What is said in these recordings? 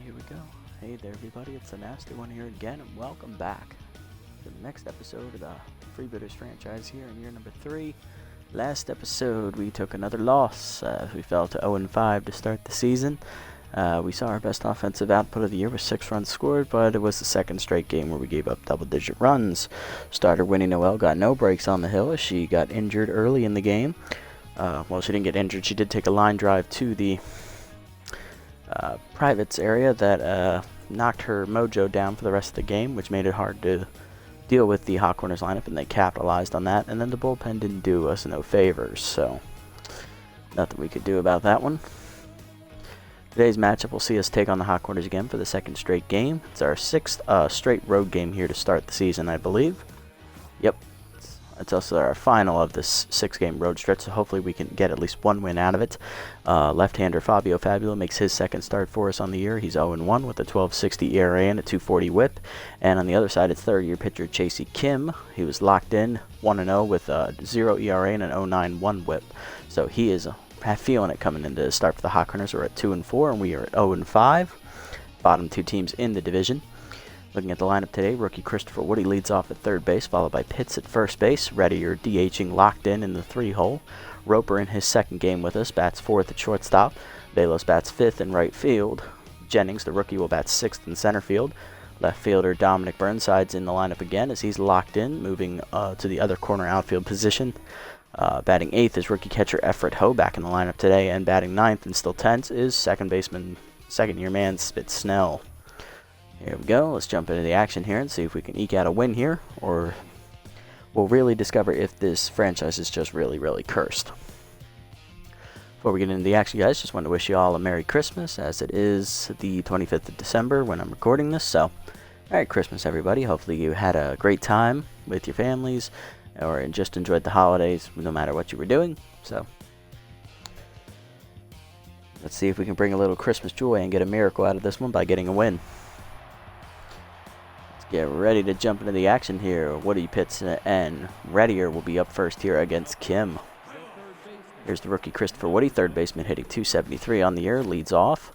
Here we go. Hey there everybody, it's the Nasty One here again, and welcome back to the next episode of the Freebooters franchise here in year number 3. Last episode we took another loss. We fell to 0-5 to start the season. We saw our best offensive output of the year with 6 runs scored, but it was the second straight game where we gave up double-digit runs. Starter Winnie Noel got no breaks on the hill as she got injured early in the game. Well, she didn't get injured. She did take a line drive to the privates area that knocked her mojo down for the rest of the game, which made it hard to deal with the Hot Corners lineup, and they capitalized on that. And then the bullpen didn't do us no favors, so nothing we could do about that one. Today's matchup will see us take on the Hot Corners again for the second straight game. It's our 6th straight road game here to start the season, I believe. Yep. It's also our final of this 6-game road stretch, so hopefully we can get at least one win out of it. Left-hander Fabio Fabula makes his second start for us on the year. He's 0-1 with a 12.60 ERA and a 2.40 WHIP. And on the other side, it's third-year pitcher Chasey Kim. He was locked in 1-0 with a 0 ERA and an 0.91 WHIP. So he is feeling it coming into the start for the Hot Corners. We're at 2-4, and we are at 0-5. Bottom 2 teams in the division. Looking at the lineup today, rookie Christopher Woody leads off at third base, followed by Pitts at first base. Reddier DHing locked in the 3-hole. Roper in his second game with us bats 4th at shortstop. Velos bats 5th in right field. Jennings, the rookie, will bat 6th in center field. Left fielder Dominic Burnside's in the lineup again as he's locked in, moving to the other corner outfield position. Batting 8th is rookie catcher Efrett Ho back in the lineup today, and batting 9th and still 10th is second baseman, second-year man Spit Snell. Here we go. Let's jump into the action here and see if we can eke out a win here, or we'll really discover if this franchise is just really, really cursed. Before we get into the action, guys, just want to wish you all a Merry Christmas, as it is the 25th of December when I'm recording this. So, Merry Christmas, everybody. Hopefully you had a great time with your families, or just enjoyed the holidays, no matter what you were doing. So, let's see if we can bring a little Christmas joy and get a miracle out of this one by getting a win. Get ready to jump into the action here. Woody, Pitts, and Reddier will be up first here against Kim. Here's the rookie Christopher Woody, third baseman, hitting .273 on the year, leads off.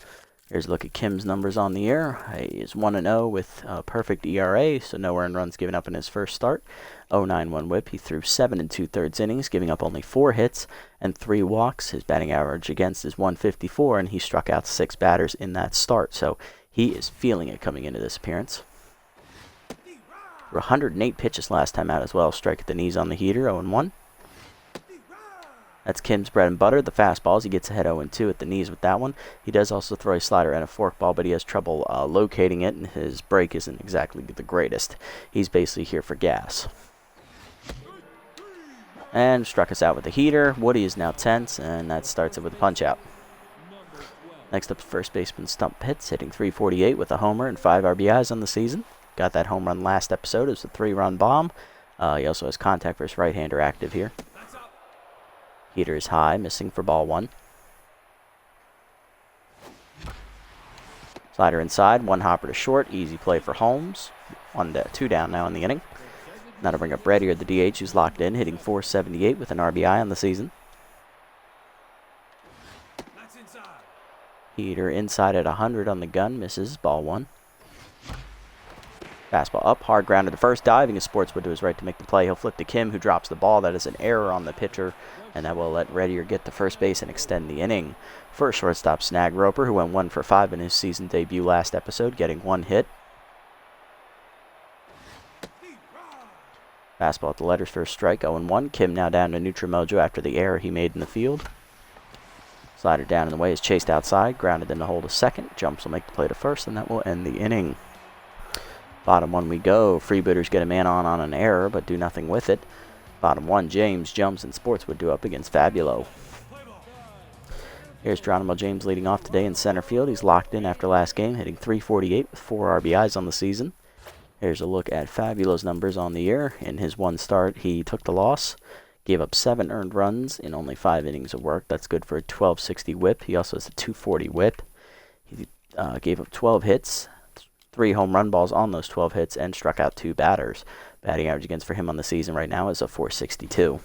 Here's a look at Kim's numbers on the year. He is 1-0 with a perfect ERA, so no earned runs given up in his first start. 0.91 WHIP. He threw 7 2/3 innings, giving up only 4 hits and 3 walks. His batting average against is .154, and he struck out 6 batters in that start, so he is feeling it coming into this appearance. 108 pitches last time out as well. Strike at the knees on the heater, 0-1. That's Kim's bread and butter, the fastballs. He gets ahead 0-2 at the knees with that one. He does also throw a slider and a forkball, but he has trouble locating it, and his break isn't exactly the greatest. He's basically here for gas. And struck us out with the heater. Woody is now tense, and that starts it with a punch-out. Next up, first baseman Stump Pitts, hitting .348 with a homer and 5 RBIs on the season. Got that home run last episode. It was a 3-run bomb. He also has contact versus right-hander active here. Heater is high, missing for ball 1. Slider inside, 1 hopper to short. Easy play for Holmes. 2 down now in the inning. Now to bring up Reddier, the DH, who's locked in, hitting .478 with an RBI on the season. Heater inside at 100 on the gun, misses, ball 1. Fastball up, hard ground to the first, diving as Sportswood to his right to make the play. He'll flip to Kim, who drops the ball. That is an error on the pitcher, and that will let Reddier get to first base and extend the inning. First shortstop snag Roper, who went 1 for 5 in his season debut last episode, getting 1 hit. Fastball at the letters for a strike, 0-1. Kim now down to neutral mojo after the error he made in the field. Slider down in the way is chased outside, grounded in the hole to second. Jumps will make the play to first, and that will end the inning. Bottom 1 we go. Freebooters get a man on an error, but do nothing with it. Bottom 1, James jumps and Sportswood do up against Fabulo. Here's Geronimo James leading off today in center field. He's locked in after last game, hitting .348 with 4 RBIs on the season. Here's a look at Fabulo's numbers on the year. In his 1 start, he took the loss. Gave up 7 earned runs in only 5 innings of work. That's good for a 12.60 WHIP. He also has a 2.40 WHIP. He gave up 12 hits. 3 home run balls on those 12 hits, and struck out 2 batters. Batting average against for him on the season right now is a .462.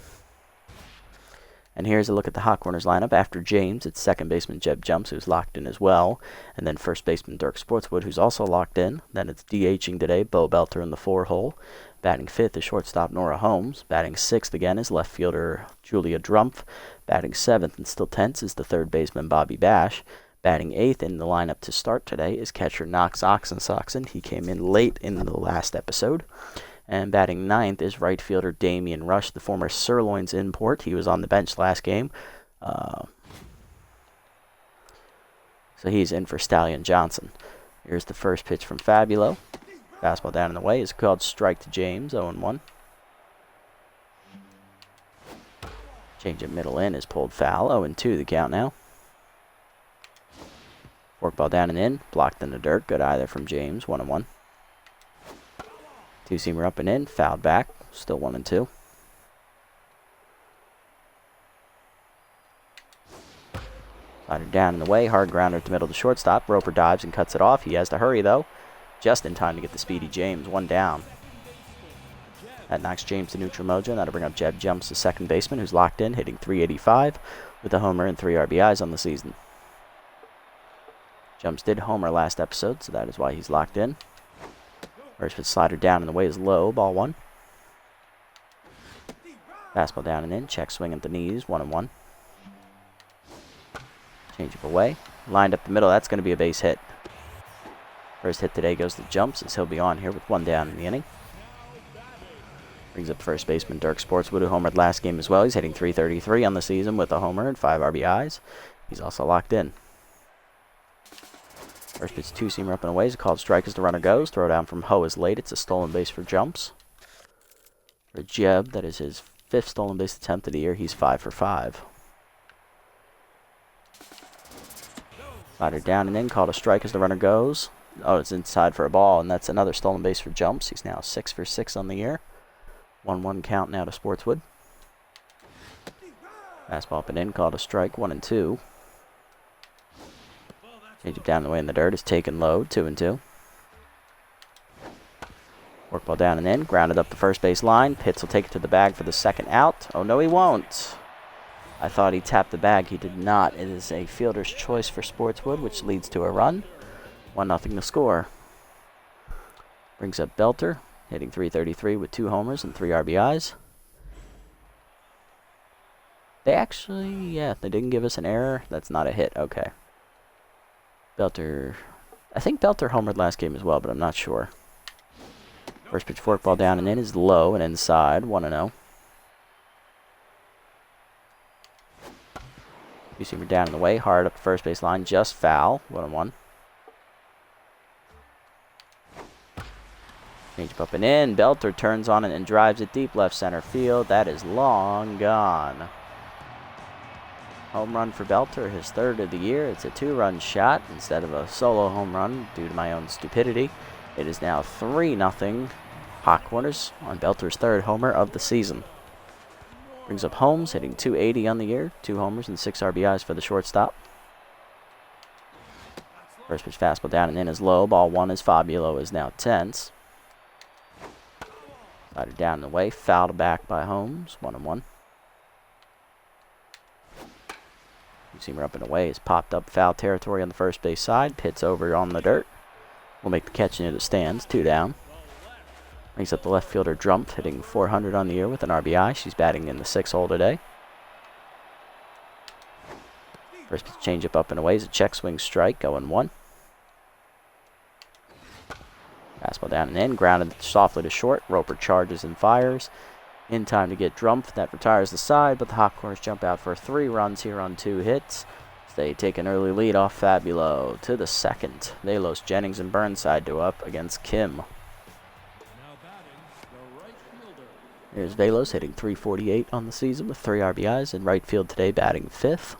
And here's a look at the hot corners lineup. After James, it's second baseman Jeb Jumps, who's locked in as well. And then first baseman Dirk Sportswood, who's also locked in. Then it's DHing today, Bo Belter in the 4-hole. Batting fifth is shortstop Nora Holmes. Batting sixth again is left fielder Julia Drumpf. Batting seventh and still tense is the third baseman Bobby Bash. Batting eighth in the lineup to start today is catcher Knox Oxensoxen. He came in late in the last episode. And batting ninth is right fielder Damien Rush, the former Sirloins import. He was on the bench last game. So he's in for Stallion Johnson. Here's the first pitch from Fabulo. Fastball down in the way is called strike to James, 0-1. Change it middle in is pulled foul, 0-2 the count now. Forkball down and in, blocked in the dirt, good eye there from James, 1-1. Two-seamer up and in, fouled back, still 1-2. Slider down in the way, hard grounder to middle to shortstop. Roper dives and cuts it off. He has to hurry though, just in time to get the speedy James, one down. That knocks James to neutral mojo, and that'll bring up Jeb Jumps, the second baseman, who's locked in, hitting .385 with a homer and 3 RBIs on the season. Jumps did homer last episode, so that is why he's locked in. First pitch slider down and the way is low, ball 1. Fastball down and in, check swing at the knees, 1-1. Change up away, lined up the middle, that's going to be a base hit. First hit today goes to Jumps, as he'll be on here with 1 down in the inning. Brings up first baseman Dirk Sportswood, who homered last game as well. He's hitting .333 on the season with a homer and 5 RBIs. He's also locked in. First pitch two-seamer up and away is a called strike as the runner goes. Throw down from Ho is late. It's a stolen base for Jumps. For Jeb, that is his 5th stolen base attempt of the year. He's 5 for 5. Slider down and in, called a strike as the runner goes. Oh, it's inside for a ball, and that's another stolen base for Jumps. He's now 6 for 6 on the year. 1-1 count now to Sportswood. Fastball up and in, called a strike, 1-2. Change it down the way in the dirt is taken low, 2-2. Workball down and in, grounded up the first base line. Pitts will take it to the bag for the second out. Oh, no, he won't. I thought he tapped the bag. He did not. It is a fielder's choice for Sportswood, which leads to a run. 1-0 to score. Brings up Belter, hitting .333 with 2 homers and 3 RBIs. They actually, yeah, they didn't give us an error. That's not a hit. Okay. Belter, I think Belter homered last game as well, but I'm not sure. First pitch forkball down and in is low and inside, 1-0. Two-seamer down in the way, hard up the first base line, just foul, 1-1. Change up and in, Belter turns on it and drives it deep left center field. That is long gone. Home run for Belter, his 3rd of the year. It's a 2-run shot instead of a solo home run due to my own stupidity. It is now 3-0 hot corners on Belter's 3rd homer of the season. Brings up Holmes, hitting .280 on the year, 2 homers and 6 RBIs for the shortstop. First pitch fastball down and in is low. Ball 1 is Fabulo is now tense. Slider down and away, fouled back by Holmes, 1-1. Two-seamer up and away is popped up foul territory on the first base side. Pitts over on the dirt. Will make the catch into the stands, 2 down. Brings up the left fielder Drumpf, hitting .400 on the year with an RBI. She's batting in the 6 hole today. First pitch changeup up and away is a check swing strike, 0-1. Fastball down and in, grounded softly to short. Roper charges and fires. In time to get Drumpf. That retires the side, but the hot corners jump out for 3 runs here on 2 hits. They take an early lead off Fabulo to the 2nd. Velos, Jennings, and Burnside do up against Kim. Here's Velos hitting .348 on the season with 3 RBIs in right field today, batting 5th.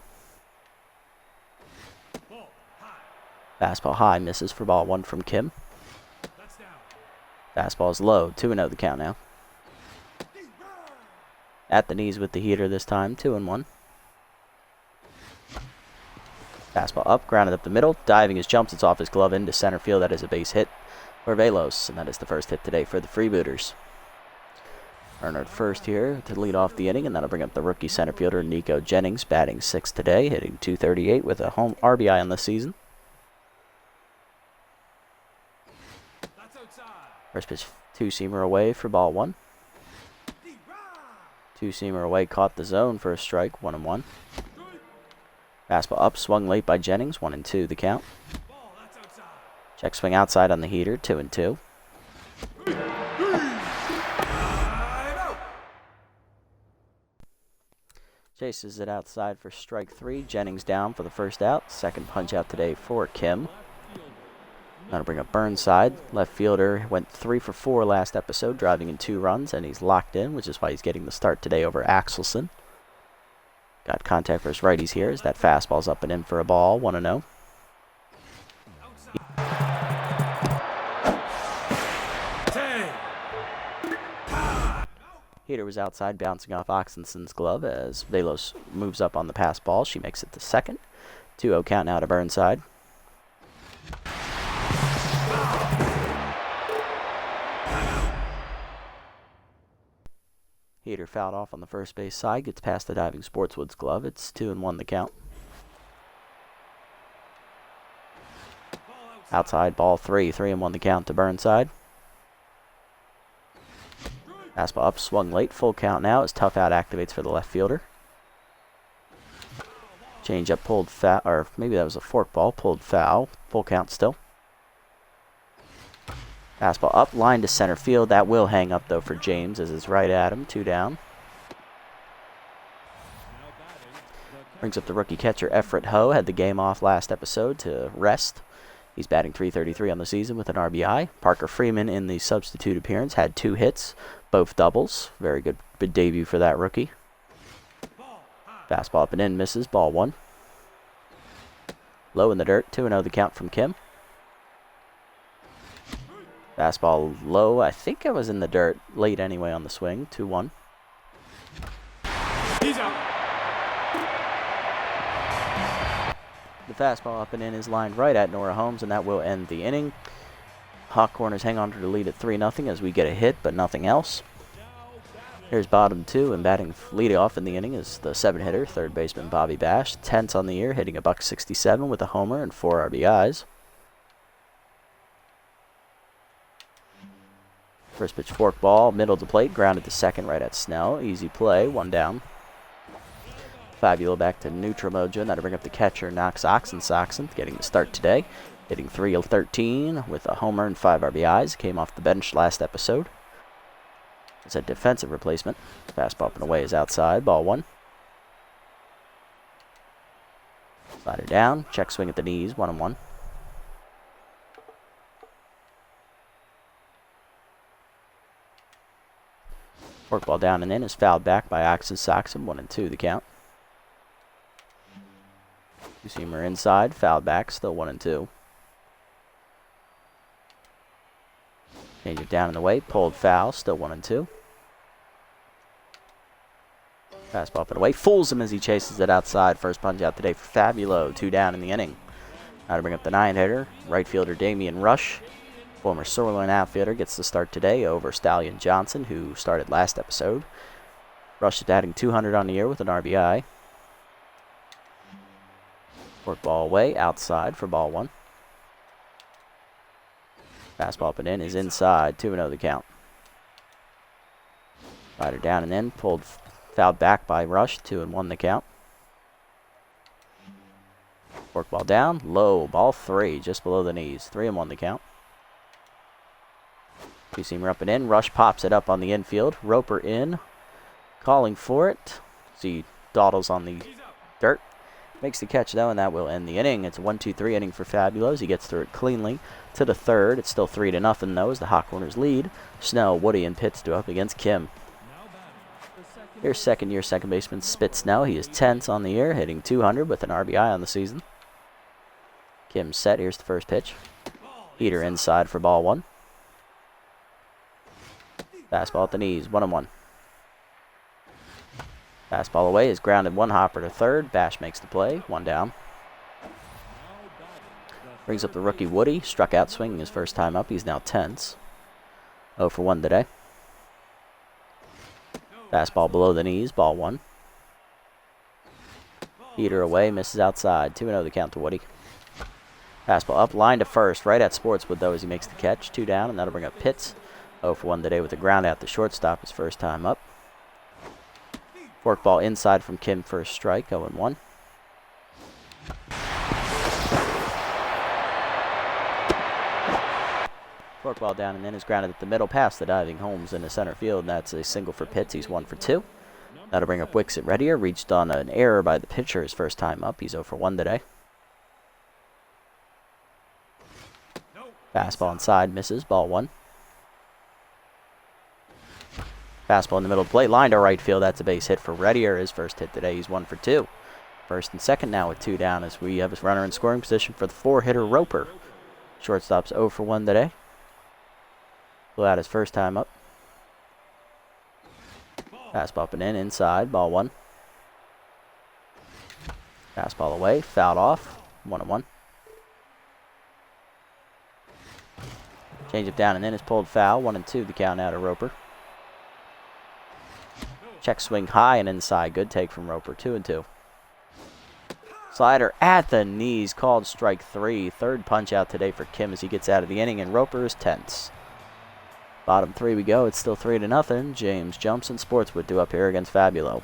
Fastball high, misses for ball 1 from Kim. Fastball is low, 2-0 the count now. At the knees with the heater this time, 2-1. Fastball up, grounded up the middle. Diving his jumps, it's off his glove into center field. That is a base hit for Velos, and that is the first hit today for the Freebooters. Runner at first here to lead off the inning, and that'll bring up the rookie center fielder Nico Jennings, batting 6th today, hitting .238 with a home RBI on the season. First pitch, two-seamer away for ball 1. Two-seamer away, caught the zone for a strike, 1-1. Fastball up, swung late by Jennings, 1-2 the count. Check swing outside on the heater, 2-2. Chases it outside for strike 3. Jennings down for the first out. Second punch out today for Kim. That'll bring up Burnside. Left fielder went 3 for 4 last episode, driving in 2 runs, and he's locked in, which is why he's getting the start today over Axelson. Got contact for his righties here as that fastball's up and in for a ball, 1-0. Heater was outside, bouncing off Oxenson's glove as Velos moves up on the pass ball. She makes it to second. 2-0 count now to Burnside. Heater fouled off on the first base side, gets past the diving Sportswood's glove. It's 2-1 the count. Outside, ball 3, 3-1 the count to Burnside. Fastball up, swung late, full count now as Tough Out activates for the left fielder. Change up, pulled foul, or maybe that was a fork ball, pulled foul, full count still. Fastball up, line to center field. That will hang up, though, for James as it's right at him. 2 down. Brings up the rookie catcher, Everett Ho. Had the game off last episode to rest. He's batting .333 on the season with an RBI. Parker Freeman in the substitute appearance had 2 hits, both doubles. Very good debut for that rookie. Fastball up and in, misses. Ball 1. Low in the dirt. 2-0 the count from Kim. Fastball low. I think it was in the dirt late anyway on the swing. 2-1. He's out. The fastball up and in is lined right at Nora Holmes, and that will end the inning. Hawk Corners hang on to the lead at 3-0 as we get a hit, but nothing else. Here's bottom 2, and batting leading off in the inning is the 7-hitter, third baseman Bobby Bash. 10th on the year, hitting $167 with a homer and 4 RBIs. First pitch fork ball, middle of the plate, grounded to second right at Snell. Easy play, 1 down. Fabula back to neutral mojo, and that'll bring up the catcher, Knox Oxensoxen, getting the start today. Hitting .313 with a homer and 5 RBIs. Came off the bench last episode. It's a defensive replacement. Fastball up and away is outside, ball 1. Slider down, check swing at the knees, 1-1. Forkball down and in is fouled back by Oxensoxen, 1-2 the count. Two-seamer inside, fouled back, still 1-2. Change it down in the way, pulled foul, still 1-2. Fastball up and away, fools him as he chases it outside. First punch out today for Fabulo, 2 down in the inning. Now to bring up the 9-hitter, right fielder Damien Rush. Former Sorlin outfielder gets the start today over Stallion Johnson, who started last episode. Rush is batting .200 on the year with an RBI. Fork ball away, outside for ball 1. Fastball up and in is inside, 2-0 the count. Rider down and in, fouled back by Rush, 2-1 the count. Fork ball down, low, ball 3, just below the knees, 3-1 the count. Two-seamer up and in, Rush pops it up on the infield, Roper in, calling for it. See, dawdles on the dirt. Makes the catch, though, and that will end the inning. It's a 1-2-3 inning for Fabulos. He gets through it cleanly to the third. It's still 3-0, though, as the Hawk Corners lead. Snell, Woody, and Pitts do up against Kim. Here's second-year second baseman Spit Snell. He is 10th on the year, hitting .200 with an RBI on the season. Kim set. Here's the first pitch. Heater inside for ball 1. Fastball at the knees, 1-1. Fastball away is grounded, 1 hopper to third. Bash makes the play, 1 down. Brings up the rookie Woody. Struck out swinging his first time up. He's now 10th. 0 for 1 today. Fastball below the knees, ball 1. Heater away, misses outside. 2-0 the count to Woody. Fastball up, line to first, right at Sportswood though as he makes the catch. 2 down, and that'll bring up Pitts. 0 for 1 today with a ground out to shortstop his first time up. Forkball inside from Kim for a strike, 0-1. Forkball down and in is grounded at the middle past the diving Holmes into center field, and that's a single for Pitts. He's 1 for 2. That'll bring up Wicks at Reddier. Reached on an error by the pitcher his first time up. He's 0 for 1 today. Fastball inside, misses, ball 1. Fastball in the middle of the plate, line to right field. That's a base hit for Reddier. His first hit today, he's 1 for 2. First and second now with 2 down as we have a runner in scoring position for the 4-hitter Roper. Shortstop's 0 for 1 today. Blew out his first time up. Fastball up and in, inside, ball 1. Fastball away, fouled off, 1-1. Change it down and in is pulled foul, 1-2 the count out of Roper. Check swing high and inside, good take from Roper, 2-2. Slider at the knees, called strike 3. Third punch out today for Kim as he gets out of the inning, and Roper is tense. Bottom 3 we go. It's still 3-0. James jumps and Sportswood due up here against Fabulo.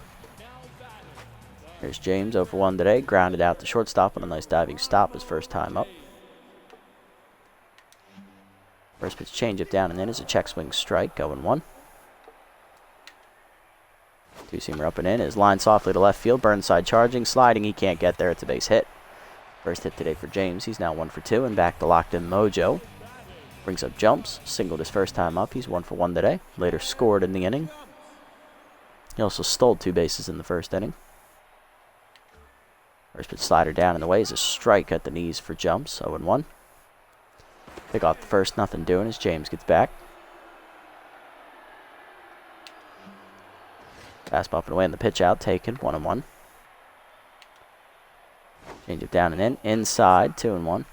Here's James 0 for 1 today. Grounded out to shortstop on a nice diving stop his first time up. First pitch changeup down and in is a check swing strike, 0-1. Two-seamer up and in is lined softly to left field. Burnside charging, sliding. He can't get there. It's a base hit. First hit today for James. He's now 1 for 2 and back to locked in Mojo. Brings up jumps, singled his first time up. He's 1 for 1 today. Later scored in the inning. He also stole 2 bases in the first inning. First pitch slider down in the way is a strike at the knees for jumps, 0-1. Pick off the first, nothing doing as James gets back. Fastball up and away and the pitch out, taken, 1-1. Change it down and in, inside, 2-1.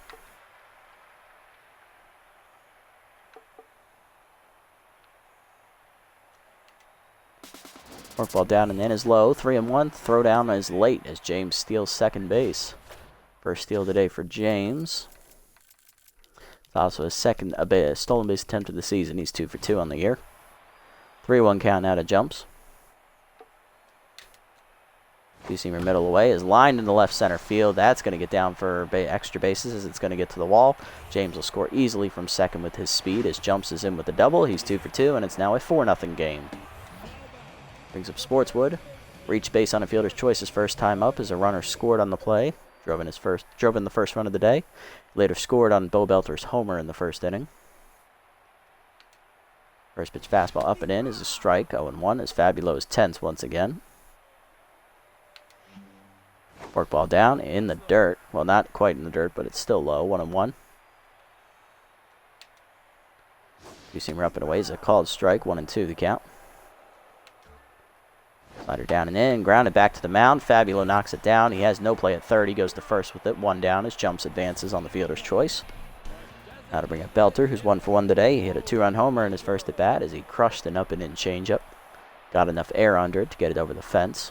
Forkball down and in is low, 3-1. Throw down is late as James steals second base. First steal today for James. It's also his second stolen base attempt of the season. He's 2 for 2 on the year. 3-1 count out of jumps. Two-seamer middle away is lined into left center field. That's going to get down for extra bases as it's going to get to the wall. James will score easily from second with his speed as Jumps is in with a double. He's 2 for 2 and it's now a 4-0 game. Brings up Sportswood. Reached base on a fielder's choice his first time up as a runner scored on the play. Drove in the first run of the day. Later scored on Bo Belter's homer in the first inning. First pitch fastball up and in is a strike, 0-1 as Fabulo is tense once again. Forkball down in the dirt. Well, not quite in the dirt, but it's still low, 1-1. Two-seamer up and away is a called strike, 1-2 the count. Slider down and in, grounded back to the mound. Fabulo knocks it down. He has no play at third. He goes to first with it. 1 down as Jumps advances on the fielder's choice. Now to bring up Belter, who's 1 for 1 today. He hit a 2-run homer in his first at bat as he crushed an up and in changeup. Got enough air under it to get it over the fence.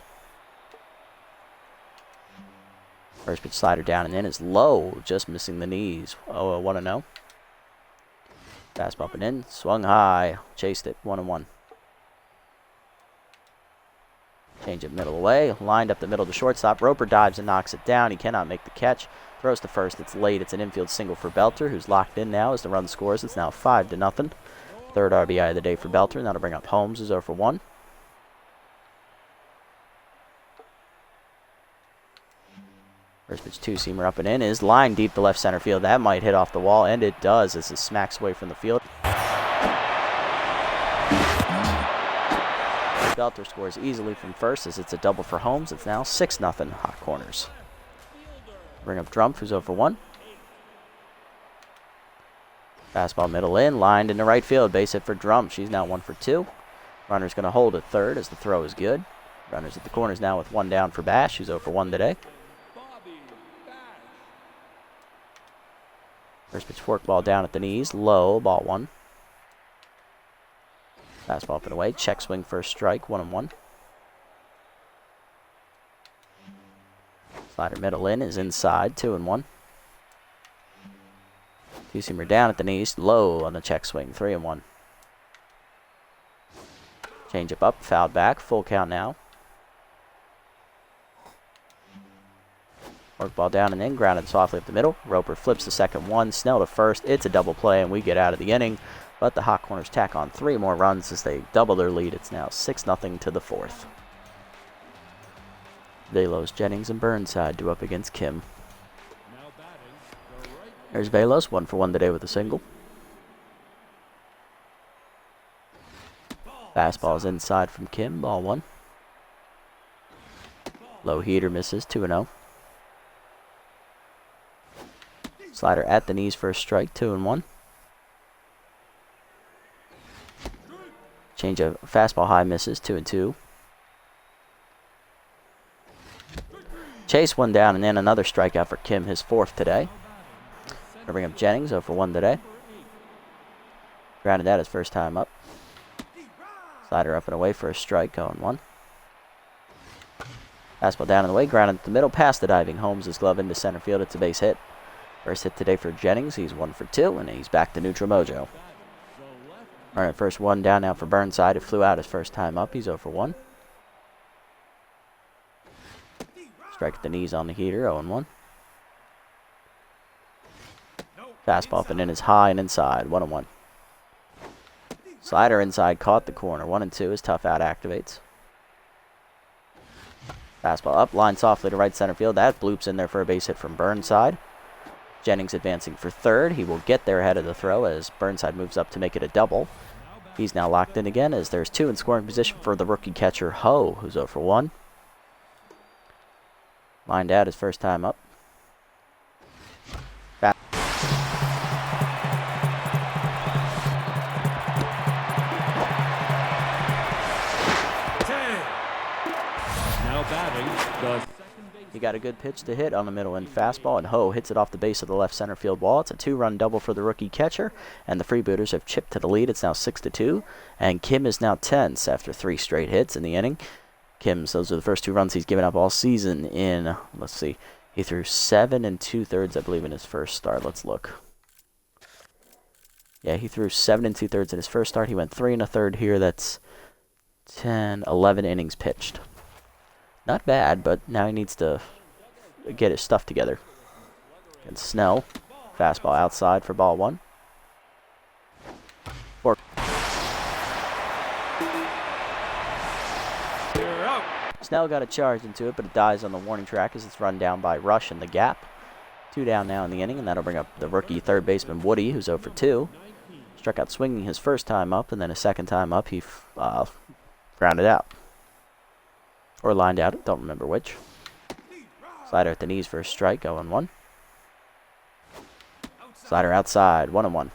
First pitch slider down and in is low, just missing the knees. 1-0. Fastball up and in, swung high, chased it, 1-1. Change it middle away, lined up the middle to shortstop. Roper dives and knocks it down. He cannot make the catch. Throws to first. It's late. It's an infield single for Belter, who's locked in now as the run scores. It's now 5-0. Third RBI of the day for Belter, and that'll bring up Holmes, who's 0 for 1. First pitch two-seamer up and in is lined deep to left center field. That might hit off the wall, and it does as it smacks away from the field. Belter scores easily from first as it's a double for Holmes. It's now 6-0 Hot Corners. Bring up Drumpf, who's 0 for 1. Fastball middle in, lined into right field. Base hit for Drumpf. She's now 1 for 2. Runner's going to hold at third as the throw is good. Runners at the corners now with 1 down for Bash, who's 0 for 1 today. First pitch forkball down at the knees, low, ball 1. Fastball up and away. Check swing for a strike. 1-1. Slider middle in is inside. 2-1. Two-seamer down at the knees. Low on the check swing. 3-1. Change up, fouled back. Full count now. Work ball down and in. Grounded softly up the middle. Roper flips the second one. Snell to first. It's a double play, and we get out of the inning. But the Hot Corners tack on 3 more runs as they double their lead. It's now 6-0 to the 4th. Velos, Jennings, and Burnside do up against Kim. There's Velos, 1 for 1 today with a single. Fastball is inside from Kim, ball 1. Low heater misses, 2-0. Slider at the knees for a strike, 2-1. Change of fastball high misses, 2-2. Chase one down and then another strikeout for Kim, his 4th today. Gonna bring up Jennings, 0 for 1 today. Grounded that his first time up. Slider up and away for a strike, 0-1. Fastball down and away, grounded at the middle, past the diving Holmes' his glove into center field. It's a base hit. First hit today for Jennings. He's 1 for 2, and he's back to neutral mojo. All right, first one down now for Burnside. It flew out his first time up. He's 0 for 1. Strike at the knees on the heater, 0-1. Fastball up and in is high and inside, 1-1. Slider inside, caught the corner, 1-2 as tough out activates. Fastball up, line softly to right center field. That bloops in there for a base hit from Burnside. Jennings advancing for third. He will get there ahead of the throw as Burnside moves up to make it a double. He's now locked in again as there's 2 in scoring position for the rookie catcher, Ho, who's 0 for 1. Lined out his first time up. He got a good pitch to hit on the middle end fastball, and Ho hits it off the base of the left center field wall. It's a 2-run double for the rookie catcher, and the Freebooters have chipped to the lead. It's now 6-2, and Kim is now tense after 3 straight hits in the inning. Those are the first 2 runs he's given up all season in, let's see, he threw 7 2/3, I believe, in his first start. Let's look. Yeah, he threw 7 2/3 in his first start. He went 3 1/3 here. That's 11 innings pitched. Not bad, but now he needs to get his stuff together. And Snell, fastball outside for ball 1. Snell got a charge into it, but it dies on the warning track as it's run down by Rush in the gap. 2 down now in the inning, and that'll bring up the rookie third baseman Woody, who's 0 for 2. Struck out swinging his first time up, and then his second time up, he grounded out. Or lined out, don't remember which. Slider at the knees for a strike, 0-1. Slider outside, 1-1.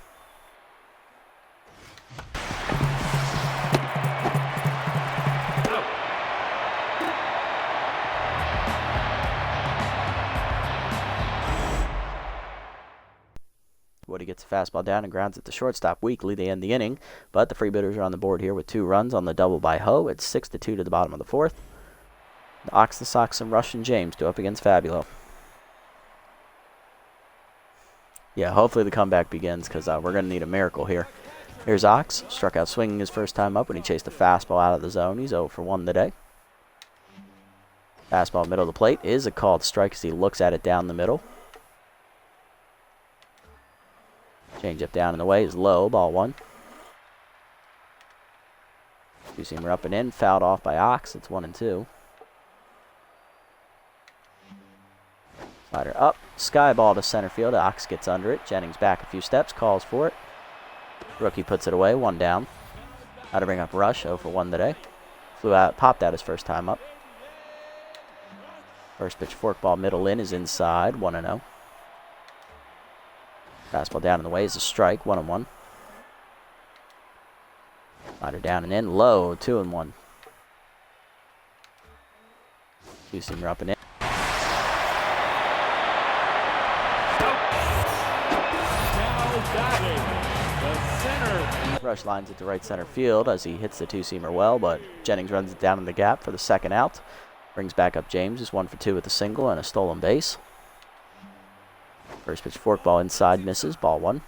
Woody gets a fastball down and grounds at the shortstop weakly. They end the inning, but the Freebooters are on the board here with 2 runs on the double by Ho. It's 6-2 to the bottom of the 4th. The Ox, the Sox, and Rush and James go up against Fabulo. Yeah, hopefully the comeback begins because we're going to need a miracle here. Here's Ox. Struck out swinging his first time up when he chased a fastball out of the zone. He's 0 for 1 today. Fastball middle of the plate is a called strike as he looks at it down the middle. Change up down and away is low, ball 1. Two-seamer up and in, fouled off by Ox. It's 1-2. Slider up, sky ball to center field. Ox gets under it. Jennings back a few steps, calls for it. Rookie puts it away, 1 down. How to bring up Rush, 0 for 1 today. Flew out, popped out his first time up. First pitch forkball middle in is inside, 1-0. Fastball down in the way is a strike, 1-1. Slider down and in, low, 2-1. Two-seamer up and in. Rush lines it to right center field as he hits the two-seamer well, but Jennings runs it down in the gap for the second out. Brings back up James, who's 1 for 2 with a single and a stolen base. First pitch forkball inside, misses, ball 1.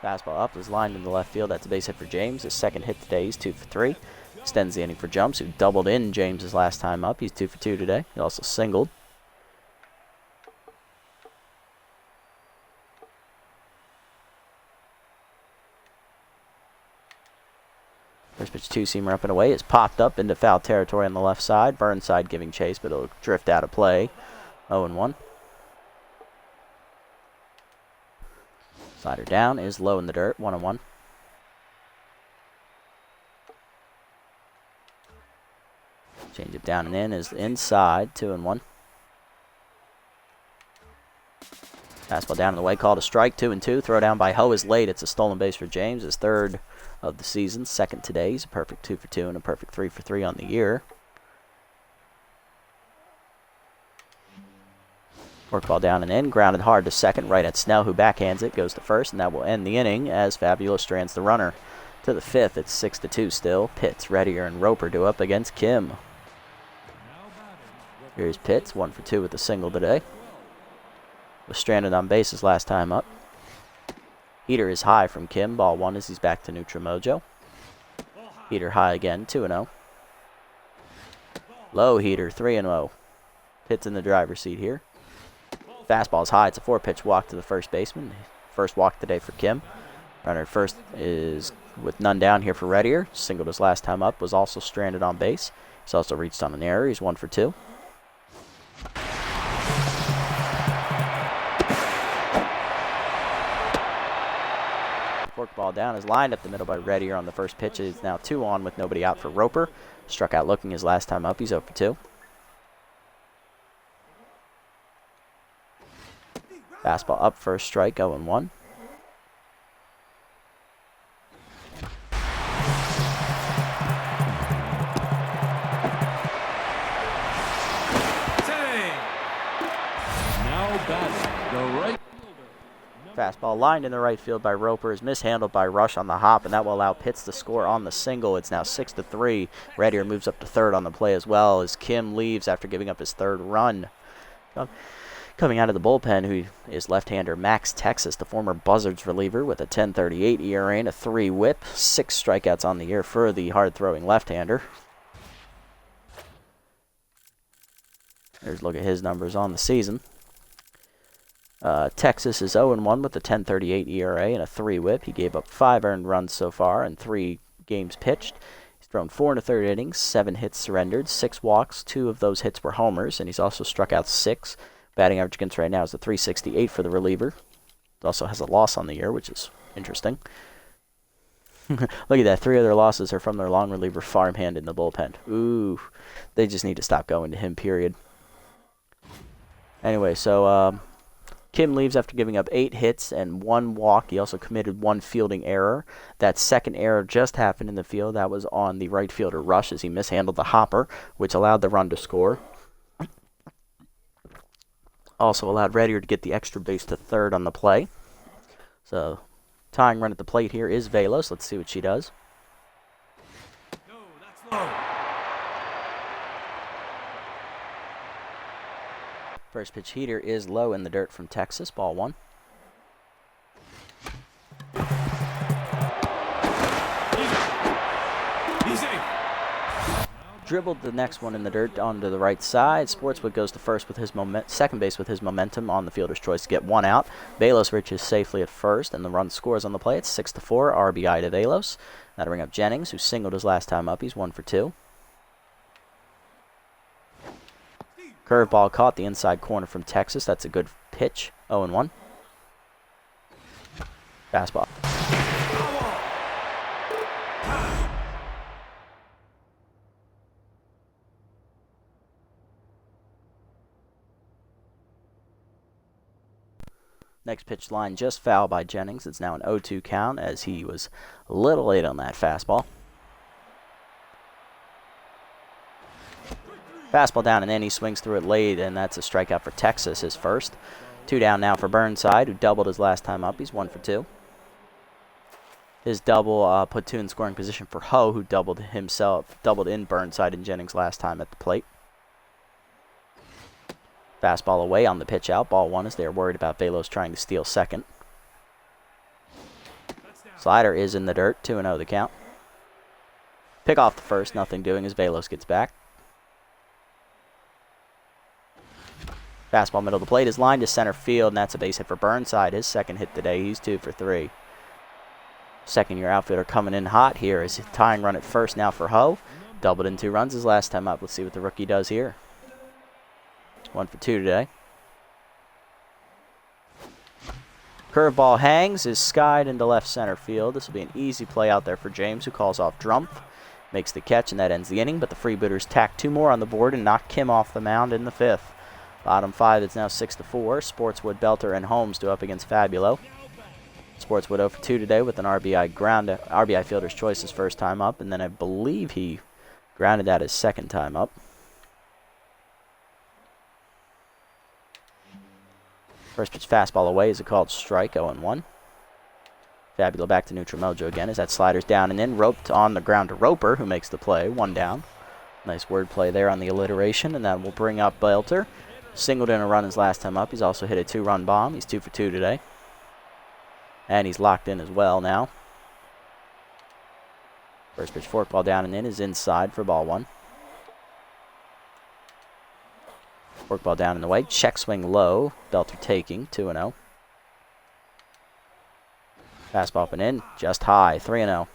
Fastball up is lined in the left field. That's a base hit for James. His second hit today. He's 2 for 3. Extends the inning for Jumps, who doubled in James's last time up. He's 2 for 2 today. He also singled. First pitch two-seamer up and away is popped up into foul territory on the left side. Burnside giving chase, but it'll drift out of play. 0-1. Slider down is low in the dirt. 1-1. Change it down and in is inside. 2-1. Fastball down and away, called a strike. 2-2. Throw down by Ho is late. It's a stolen base for James. His third of the season, second today. He's a perfect 2 for 2 and a perfect 3 for 3 on the year. Forkball down and in, grounded hard to second, right at Snell, who backhands it, goes to first, and that will end the inning as Fabulous strands the runner to the fifth. It's 6-2 still. Pitts, Reddier, and Roper do up against Kim. Here's Pitts, 1 for 2 with a single today. Was stranded on bases last time up. Heater is high from Kim. Ball 1 as he's back to neutral mojo. Heater high again, 2-0. Low heater, 3-0. Pitts in the driver's seat here. Fastball's high. It's a 4-pitch walk to the first baseman. First walk today for Kim. Runner at first is with none down here for Reddier. Singled his last time up. Was also stranded on base. He's also reached on an error. He's 1 for 2. Forkball down is lined up the middle by Reddier on the first pitch. It's now 2-on with nobody out for Roper. Struck out looking his last time up. He's 0 for 2. Fastball up first strike, 0-1. Fastball lined in the right field by Roper is mishandled by Rush on the hop, and that will allow Pitts to score on the single. It's now 6-3. Reddier moves up to third on the play as well as Kim leaves after giving up his third run. Coming out of the bullpen, who is left-hander Max Texas, the former Buzzards reliever, with a 10.38 ERA and a 3 whip. 6 strikeouts on the year for the hard-throwing left-hander. There's a look at his numbers on the season. Texas is 0-1 with a 10.38 ERA and a 3 whip. He gave up 5 earned runs so far in 3 games pitched. He's thrown 4 1/3 innings, 7 hits surrendered, 6 walks. 2 of those hits were homers, and he's also struck out 6. Batting average against right now is a 368 for the reliever. It also has a loss on the year, which is interesting. Look at that. 3 other losses are from their long reliever farmhand in the bullpen. Ooh, they just need to stop going to him, period. Anyway, so Kim leaves after giving up 8 hits and 1 walk. He also committed 1 fielding error. That second error just happened in the field. That was on the right fielder Rush as he mishandled the hopper, which allowed the run to score. Also allowed Reddier to get the extra base to third on the play. So, tying run at the plate here is Velos. Let's see what she does. No, that's low. First pitch heater is low in the dirt from Texas. Ball 1. Easy. Dribbled the next one in the dirt onto the right side. Sportswood goes to first with his second base with his momentum on the fielder's choice to get 1 out. Velos reaches safely at first, and the run scores on the play. It's 6-4, RBI to Velos. That'll bring up Jennings, who singled his last time up. He's 1 for 2. Curveball caught the inside corner from Texas. That's a good pitch. 0-1. Fastball. Next pitch line just foul by Jennings. It's now an 0-2 count as he was a little late on that fastball. Fastball down and in. He swings through it late, and that's a strikeout for Texas, his first. 2 down now for Burnside, who doubled his last time up. He's 1 for 2. His double put 2 in scoring position for Ho, who doubled in Burnside and Jennings last time at the plate. Fastball away on the pitch out. Ball 1 as they're worried about Velos trying to steal second. Slider is in the dirt. 2-0 the count. Pick off the first. Nothing doing as Velos gets back. Fastball middle of the plate is lined to center field, and that's a base hit for Burnside. His second hit today. He's 2 for 3. Second-year outfielder coming in hot here is tying run at first now for Ho. Doubled in 2 runs his last time up. Let's see what the rookie does here. 1 for 2 today. Curveball hangs, is skied into left center field. This will be an easy play out there for James, who calls off Drumpf. Makes the catch, and that ends the inning, but the Freebooters tack 2 more on the board and knock Kim off the mound in the 5th. Bottom 5, it's now 6-4. Sportswood, Belter, and Holmes do up against Fabulo. Sportswood 0 for 2 today with an RBI fielder's choice his first time up, and then I believe he grounded that his second time up. First pitch fastball away is a called strike, 0-1. Fabulo back to neutral mojo again as that slider's down and in, roped on the ground to Roper, who makes the play, 1 down. Nice wordplay there on the alliteration, and that will bring up Belter. Singled in a run his last time up. He's also hit a 2-run bomb. He's 2 for 2 today. And he's locked in as well now. First pitch forkball down and in is inside for ball 1. Forkball down and away. Check swing low. Belter taking. 2-0. Fastball up and in. Just high. 3-0.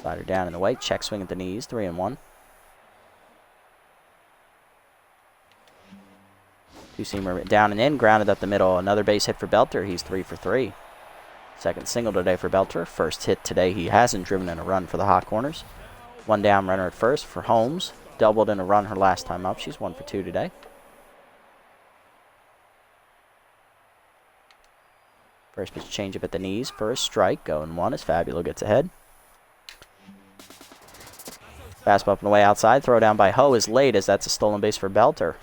Slider down and away. Check swing at the knees. 3-1. 2-seamer down and in. Grounded up the middle. Another base hit for Belter. He's 3 for 3. Second single today for Belter. First hit today. He hasn't driven in a run for the Hot Corners. 1 down runner at first for Holmes. Doubled in a run her last time up. She's 1 for 2 today. First pitch changeup at the knees for a strike. 0-1 as Fabulo gets ahead. Fastball up and away outside. Throw down by Ho is late as that's a stolen base for Belter.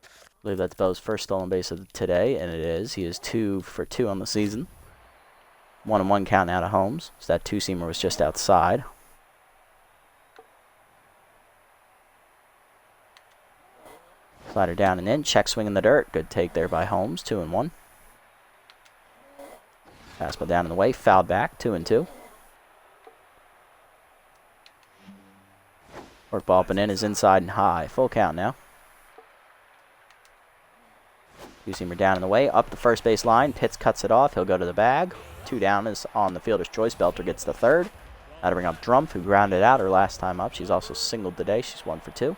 I believe that's Bo's first stolen base of today, and it is. He is 2 for 2 on the season. 1-1 count out of Holmes. So that 2-seamer was just outside. Slider down and in. Check swing in the dirt. Good take there by Holmes. 2-1. Fastball down in the way. Fouled back. 2-2. Forkball up and in is inside and high. Full count now. 2-seamer down in the way. Up the first base line. Pitts cuts it off. He'll go to the bag. 2 down is on the fielder's choice. Belter gets the third. That'll bring up Drumpf, who grounded out her last time up. She's also singled today. She's 1 for 2.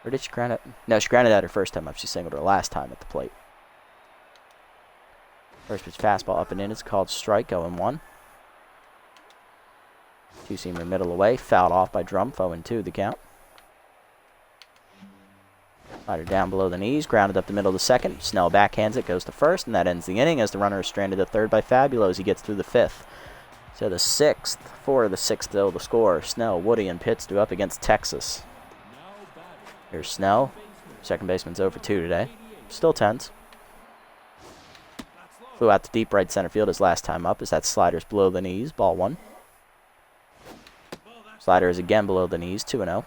Or did she ground it? No, she grounded out her first time up. She singled her last time at the plate. First pitch fastball up and in. It's called strike. 0-1. 2-seamer middle away. Fouled off by Drumpf. 0-2 the count. Slider down below the knees. Grounded up the middle of the second. Snell backhands it. Goes to first. And that ends the inning as the runner is stranded at third by Fabulo as he gets through the 5th. So the 6th. 4 of the 6th still the score. Snell, Woody, and Pitts do up against Texas. Here's Snell. Second baseman's 0 for 2 today. Still tense. Flew out to deep right center field his last time up as that slider's below the knees. Ball 1. Slider is again below the knees. 2-0.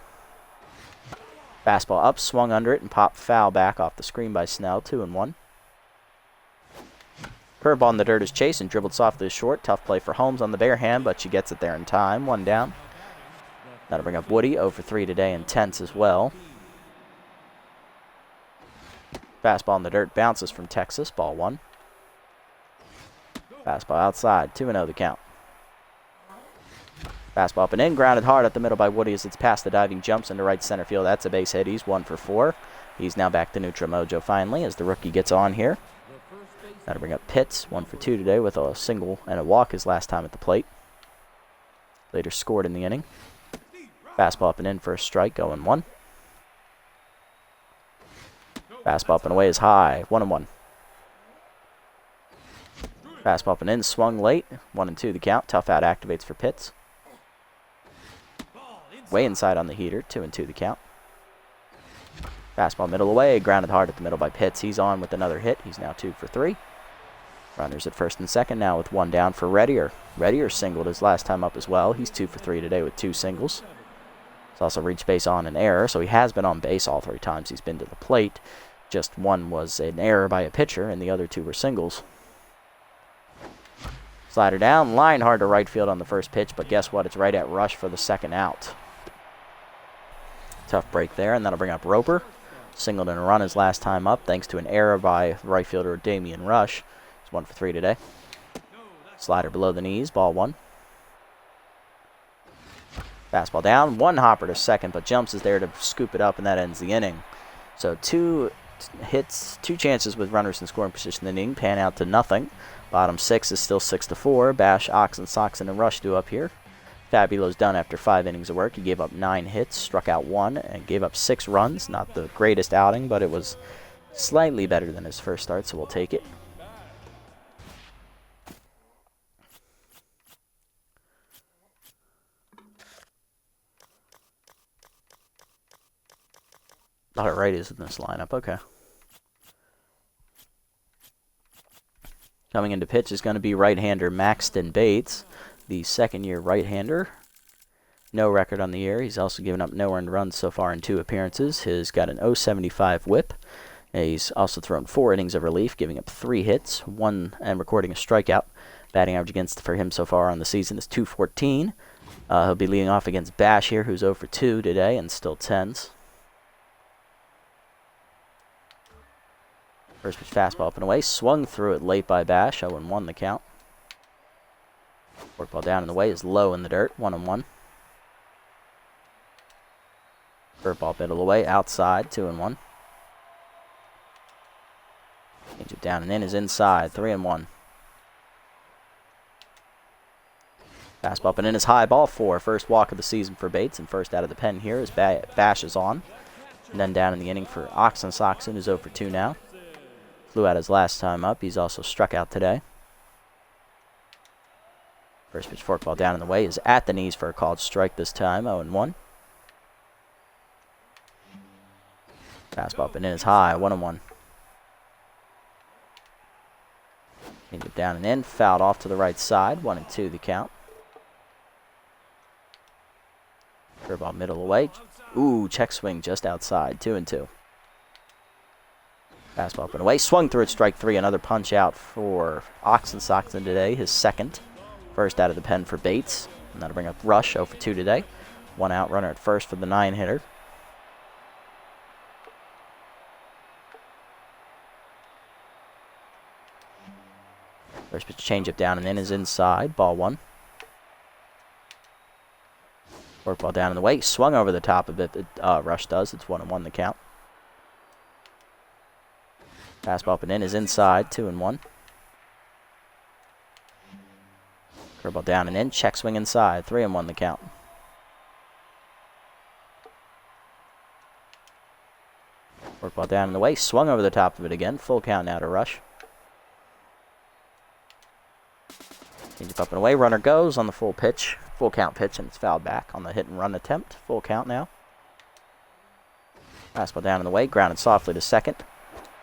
Fastball up, swung under it, and popped foul back off the screen by Snell. 2-1. Curveball in the dirt is chased and dribbled softly to short. Tough play for Holmes on the bare hand, but she gets it there in time. 1 down. That'll bring up Woody. 0 for 3 today and tense as well. Fastball in the dirt bounces from Texas. Ball 1. Fastball outside. 2-0 the count. Fastball up and in. Grounded hard up the middle by Woody as it's past the diving jumps into right center field. That's a base hit. He's 1 for 4. He's now back to neutral mojo finally as the rookie gets on here. That'll bring up Pitts. 1 for 2 today with a single and a walk his last time at the plate. Later scored in the inning. Fastball up and in for a strike. 0-1. Fastball up and away is high. 1-1. Fastball up and in, swung late. 1-2 the count. Tough out activates for Pitts. Way inside on the heater. 2-2 the count. Fastball middle away. Grounded hard at the middle by Pitts. He's on with another hit. He's now 2 for 3. Runners at first and second now with 1 down for Reddier. Reddier singled his last time up as well. He's 2 for 3 today with 2 singles. He's also reached base on an error, so he has been on base all 3 times he's been to the plate. Just one was an error by a pitcher, and the other 2 were singles. Slider down, line hard to right field on the first pitch, but guess what? It's right at Rush for the second out. Tough break there, and that'll bring up Roper. Singled and a run his last time up, thanks to an error by right fielder Damien Rush. He's 1 for 3 today. Slider below the knees, ball 1. Fastball down, 1 hopper to second, but Jumps is there to scoop it up, and that ends the inning. So 2 hits, 2 chances with runners in scoring position in the inning, pan out to nothing. Bottom 6 is still 6-4. Bash, Oxen, Soxen, and Rush do up here. Fabulo's done after 5 innings of work. He gave up 9 hits, struck out 1, and gave up 6 runs. Not the greatest outing, but it was slightly better than his first start, so we'll take it. A lot of righties in this lineup. Okay. Coming into pitch is going to be right-hander Maxton Bates, the second-year right-hander. No record on the year. He's also given up no earned runs so far in 2 appearances. He's got an .075 whip. He's also thrown 4 innings of relief, giving up 3 hits, 1 and recording a strikeout. Batting average against for him so far on the season is .214. He'll be leading off against Bash here, who's 0 for 2 today and still 10s. First pitch fastball up and away. Swung through it late by Bash. 0-1 the count. Forkball down in the way is low in the dirt. 1-1. Curveball middle away. Outside. 2-1. Change it down and in is inside. 3-1. Fastball up and in is high. Ball 4. First walk of the season for Bates. And first out of the pen here is Bash is on. And then down in the inning for Oxen Soxen, who's 0 for 2 now. Flew out his last time up. He's also struck out today. First pitch forkball down in the way is at the knees for a called strike this time. 0-1. Fastball up and in is high. 1-1. Change it down and in. Fouled off to the right side. 1-2 the count. Curveball middle away. Ooh, check swing just outside. 2-2. Fastball up and away. Swung through it, strike 3. Another punch out for Oxen Soxen today, his second. First out of the pen for Bates. And that'll bring up Rush, 0 for 2 today. 1 out runner at first for the 9-hitter. First pitch changeup down and in is inside. Ball 1. Forkball down in the way. Swung over the top of it. Rush does. It's 1-1 the count. Fastball up and in is inside, 2-1. Curveball down and in, check swing inside, 3-1 the count. Forkball down in the way, swung over the top of it again, full count now to Rush. Change it up and away, runner goes on the full count pitch, and it's fouled back on the hit and run attempt. Full count now. Fastball down in the way, grounded softly to second.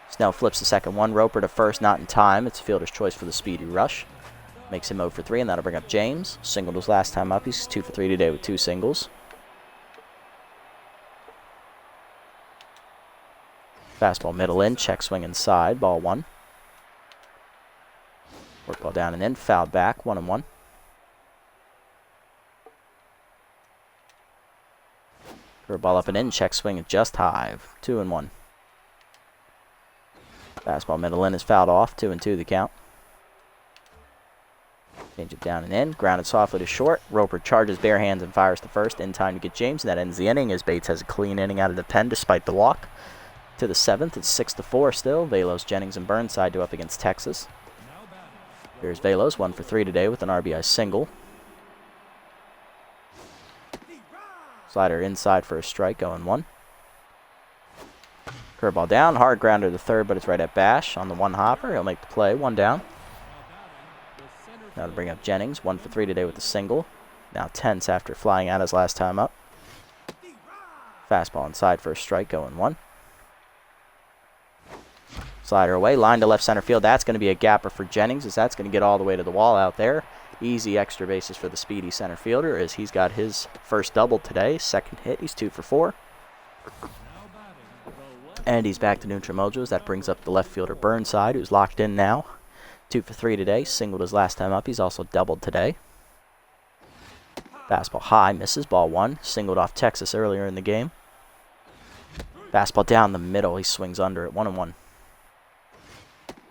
Snell flips the second one. Roper to first, not in time. It's a fielder's choice for the speedy Rush. Makes him 0 for 3, and that'll bring up James. Singled his last time up. He's 2 for 3 today with 2 singles. Fastball middle in, check swing inside. Ball 1. Workball down and in, fouled back. 1-1. Curveball up and in, check swing just high. 2-1. Fastball middle in is fouled off. 2-2 the count. Change it down and in. Grounded softly to short. Roper charges bare hands and fires to first in time to get James. And that ends the inning as Bates has a clean inning out of the pen despite the walk. To the 7th, it's 6-4 still. Velos, Jennings, and Burnside do up against Texas. Here's Velos, 1 for 3 today with an RBI single. Slider inside for a strike, 0-1. Curveball down, hard grounder to third, but it's right at Bash on the 1 hopper. He'll make the play, 1 down. Now to bring up Jennings, 1 for 3 today with a single. Now tense after flying out his last time up. Fastball inside for a strike, 0-1. Slider away, line to left center field. That's going to be a gapper for Jennings, as that's going to get all the way to the wall out there. Easy extra bases for the speedy center fielder, as he's got his first double today. Second hit, he's 2 for 4. And he's back to neutral mojo, as that brings up the left fielder Burnside, who's locked in now. 2 for 3 today, singled his last time up. He's also doubled today. Fastball high, misses, ball 1. Singled off Texas earlier in the game. Fastball down the middle, he swings under it, 1-1.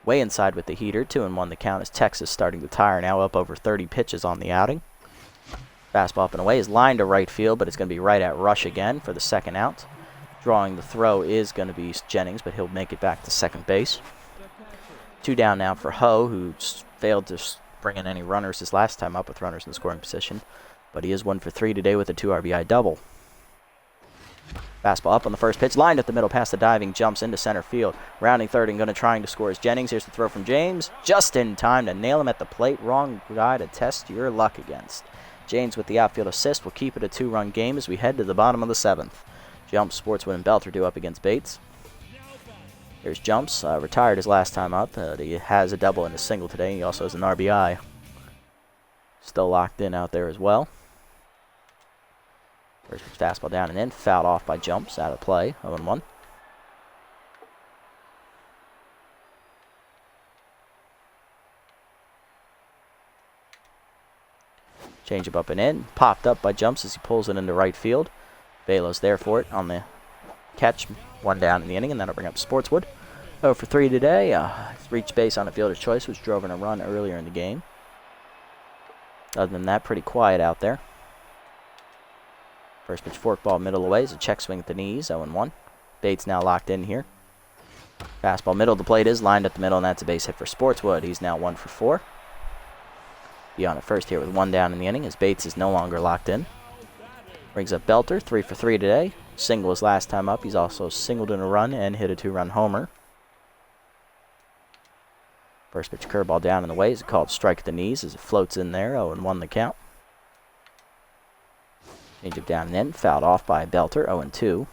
Way inside with the heater, 2-1 the count, as Texas starting to tire, now up over 30 pitches on the outing. Fastball up and away is lined to right field, but it's going to be right at Rush again for the second out. Drawing the throw is going to be Jennings, but he'll make it back to second base. 2 down now for Ho, who failed to bring in any runners his last time up with runners in the scoring position, but he is 1 for 3 today with a 2 RBI double. Fastball up on the first pitch, lined at the middle past the diving, jumps into center field. Rounding third and going to trying to score is Jennings. Here's the throw from James, just in time to nail him at the plate. Wrong guy to test your luck against. James with the outfield assist will keep it a 2-run game as we head to the bottom of the 7th. Jumps, Sportswood, and Belter due up against Bates. Here's Jumps, retired his last time up. He has a double and a single today. He also has an RBI. Still locked in out there as well. First pitch fastball down and in, fouled off by Jumps, out of play, 0-1. Changeup up and in, popped up by Jumps as he pulls it into right field. Velo's there for it on the catch, 1 down in the inning, and that'll bring up Sportswood. 0 for 3 today. Reached base on a fielder's choice, which drove in a run earlier in the game. Other than that, pretty quiet out there. First pitch forkball middle away is a check swing at the knees, 0-1. Bates now locked in here. Fastball middle of the plate is lined at the middle, and that's a base hit for Sportswood. He's now 1 for 4. Beyond at first here with 1 down in the inning as Bates is no longer locked in. Brings up Belter, 3 for 3 today. Single his last time up. He's also singled in a run and hit a 2-run homer. First pitch curveball down in the way is called strike at the knees as it floats in there, 0-1 the count. Changeup down and in, fouled off by Belter, 0-2.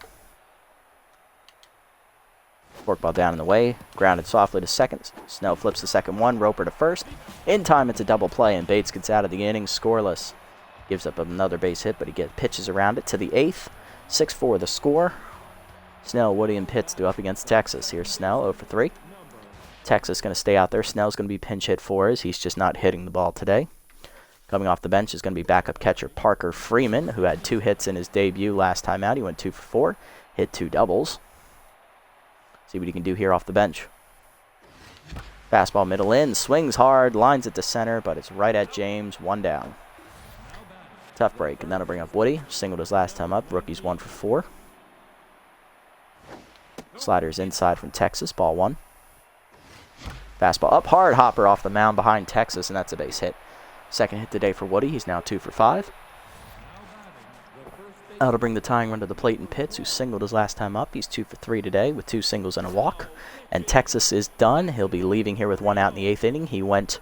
Forkball down in the way, grounded softly to second. Snell flips the second one, Roper to first. In time, it's a double play, and Bates gets out of the inning scoreless. Gives up another base hit, but he gets pitches around it to the 8th. 6-4 the score. Snell, Woody, and Pitts do up against Texas. Here's Snell, 0 for 3. Texas going to stay out there. Snell's going to be pinch hit for us. He's just not hitting the ball today. Coming off the bench is going to be backup catcher Parker Freeman, who had 2 hits in his debut last time out. He went 2 for 4, hit 2 doubles. See what he can do here off the bench. Fastball middle in, swings hard, lines it to center, but it's right at James, 1 down. Tough break, and that'll bring up Woody. Singled his last time up, rookie's 1 for 4. Sliders inside from Texas, ball 1. Fastball up hard, hopper off the mound behind Texas, and that's a base hit. Second hit today for Woody. He's now 2 for 5. That'll bring the tying run to the plate in Pitts, who singled his last time up. He's 2 for 3 today with 2 singles and a walk. And Texas is done. He'll be leaving here with 1 out in the 8th inning. He went